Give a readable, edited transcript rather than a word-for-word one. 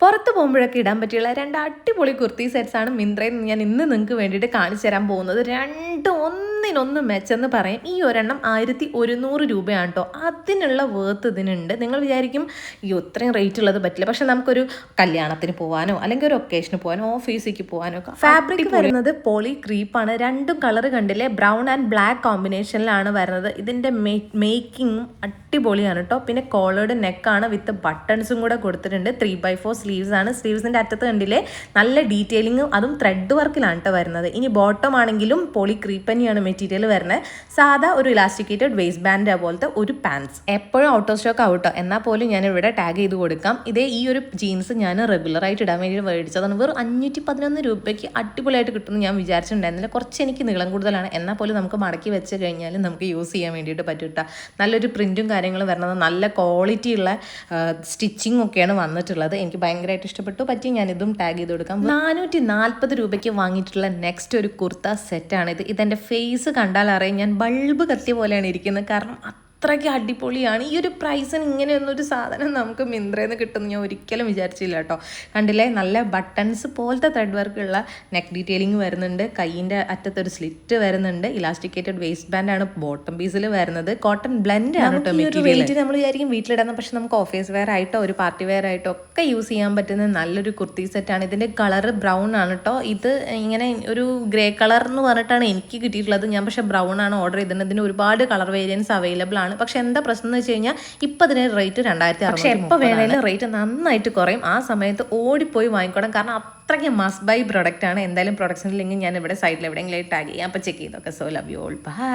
പുറത്ത് പോകുമ്പോഴൊക്കെ ഇടാൻ പറ്റിയുള്ള രണ്ട് അടിപൊളി കുർത്തി സെറ്റ്സാണ് മിന്ത്രയിൽ ഞാൻ ഇന്ന് നിങ്ങൾക്ക് വേണ്ടിയിട്ട് കാണിച്ചു തരാൻ പോകുന്നത്. രണ്ടും ഒന്നിനൊന്ന് മെച്ചെന്ന് പറയും. ഈ ഒരെണ്ണം 1100 രൂപയാണ് കേട്ടോ. അതിനുള്ള വേർത്ത് ഇതിനുണ്ട്. നിങ്ങൾ വിചാരിക്കും ഈ ഇത്രയും റേറ്റ് ഉള്ളത് പറ്റില്ല, പക്ഷെ നമുക്കൊരു കല്യാണത്തിന് പോകാനോ അല്ലെങ്കിൽ ഒരു ഒക്കേഷന് പോകാനോ ഓഫീസിലേക്ക് പോകാനോ ഒക്കെ. ഫാബ്രിക് വരുന്നത് പോളി ക്രീപ്പാണ്. രണ്ടും കളർ കണ്ടില്ലേ, ബ്രൗൺ ആൻഡ് ബ്ലാക്ക് കോമ്പിനേഷനിലാണ് വരുന്നത്. ഇതിൻ്റെ മേക്കിങ്ങും അടിപൊളിയാണ് കേട്ടോ. പിന്നെ കോളേർഡ് നെക്കാണ് വിത്ത് ബട്ടൺസും കൂടെ കൊടുത്തിട്ടുണ്ട്. 3x4 സ്ലീവ്സ് ആണ്. സ്ലീവ്സിൻ്റെ അറ്റത്ത് കണ്ടില്ലേ നല്ല ഡീറ്റെയിലിങ്ങും, അതും ത്രെഡ് വർക്കിലാണ് കേട്ടോ വരുന്നത്. ഇനി ബോട്ടം ആണെങ്കിലും പോളി ക്രീപ്പ് തന്നെയാണ് മെറ്റീരിയൽ വരുന്നത്. സാധാ ഒരു ഇലാസ്റ്റിക്കേറ്റഡ് വേസ്റ്റ് ബാൻഡ് പോലത്തെ ഒരു പാൻസ്. എപ്പോഴും ഔട്ട് ഓഫ് സ്റ്റോക്ക് ആവട്ടോ, എന്നാൽ പോലും ഞാൻ ഇവിടെ ടാഗ് ചെയ്ത് കൊടുക്കാം. ഇതേ ഈ ഒരു ജീൻസ് ഞാൻ റെഗുലറായിട്ട് ഇടാൻ വേണ്ടി മേടിച്ചതാണ്. വെറും 511 രൂപയ്ക്ക് അടിപൊളിയായിട്ട് കിട്ടുമെന്ന് ഞാൻ വിചാരിച്ചിട്ടുണ്ടായിരുന്നില്ല. കുറച്ച് എനിക്ക് നീളം കൂടുതലാണ്, എന്നാൽ പോലും നമുക്ക് മടക്കി വെച്ച് കഴിഞ്ഞാൽ നമുക്ക് യൂസ് ചെയ്യാൻ വേണ്ടിയിട്ട് പറ്റും കേട്ടോ. നല്ലൊരു പ്രിൻറ്റും കാര്യങ്ങളും വരുന്നത്, നല്ല ക്വാളിറ്റി ഉള്ള സ്റ്റിച്ചിങ് ഒക്കെയാണ് വന്നിട്ടുള്ളത്. എനിക്ക് ഭയങ്കരമായിട്ട് ഇഷ്ടപ്പെട്ടു. പറ്റി ഞാനിതും ടാഗ് ചെയ്ത് കൊടുക്കാം. 440 രൂപയ്ക്ക് വാങ്ങിയിട്ടുള്ള നെക്സ്റ്റ് ഒരു കുർത്ത സെറ്റാണിത്. ഇതെൻ്റെ ഫേസ് കണ്ടാൽ അറിയാം ഞാൻ ബൾബ് കത്തിയ പോലെയാണ് ഇരിക്കുന്നത്. കാരണം അത്രയ്ക്ക് അടിപൊളിയാണ്. ഈ ഒരു പ്രൈസിന് ഇങ്ങനെയൊന്നൊരു സാധനം നമുക്ക് മിന്ത്രയിൽ നിന്ന് കിട്ടുമെന്ന് ഞാൻ ഒരിക്കലും വിചാരിച്ചില്ല കേട്ടോ. കണ്ടില്ലേ, നല്ല ബട്ടൺസ് പോലത്തെ ത്രെഡ് വർക്കുള്ള നെക്ക് ഡീറ്റെയിലിംഗ് വരുന്നുണ്ട്. കൈയിൻ്റെ അറ്റത്തൊരു സ്ലിറ്റ് വരുന്നുണ്ട്. ഇലാസ്റ്റിക്കേറ്റഡ് വേസ്റ്റ് ബാൻഡാണ് ബോട്ടം പീസിൽ വരുന്നത്. കോട്ടൺ ബ്ലെൻഡ് ആണ് കേട്ടോ മെറ്റീരിയൽ. നമ്മൾ വിചാരിക്കും വീട്ടിലിടുന്ന, പക്ഷെ നമുക്ക് ഓഫീസ് വെയർ ആയിട്ടോ ഒരു പാർട്ടി വെയർ ആയിട്ടോ ഒക്കെ യൂസ് ചെയ്യാൻ പറ്റുന്ന നല്ലൊരു കുർത്തി സെറ്റാണ്. ഇതിൻ്റെ കളർ ബ്രൗൺ ആണ് കേട്ടോ. ഇത് ഇങ്ങനെ ഒരു ഗ്രേ കളർ എന്ന് പറഞ്ഞിട്ടാണ് എനിക്ക് കിട്ടിയിട്ടുള്ളത്. ഞാൻ പക്ഷേ ബ്രൗൺ ആണ് ഓർഡർ ചെയ്തിട്ടുണ്ട്. ഇതിന് ഒരുപാട് കളർ വേരിയൻസ് അവൈലബിൾ ആണ്. പക്ഷെ എന്താ പ്രശ്നം എന്ന് വെച്ച് കഴിഞ്ഞാൽ ഇപ്പം അതിന് റേറ്റ് 2600. പക്ഷെ എപ്പോൾ വേണേലും റേറ്റ് നന്നായിട്ട് കുറയും. ആ സമയത്ത് ഓടിപ്പോയി വാങ്ങിക്കണം. കാരണം അത്രയ്ക്ക് മസ്റ്റ് ബൈ പ്രൊഡക്റ്റ് ആണ്. എന്തായാലും പ്രൊഡക്ട്സിൻ്റെ ലിങ്ക് ഞാൻ ഇവിടെ സൈഡിൽ എവിടെയെങ്കിലും ടാഗ് ചെയ്യാം. അപ്പോൾ ചെക്ക് ചെയ്തൊക്കെ. So love you all, by.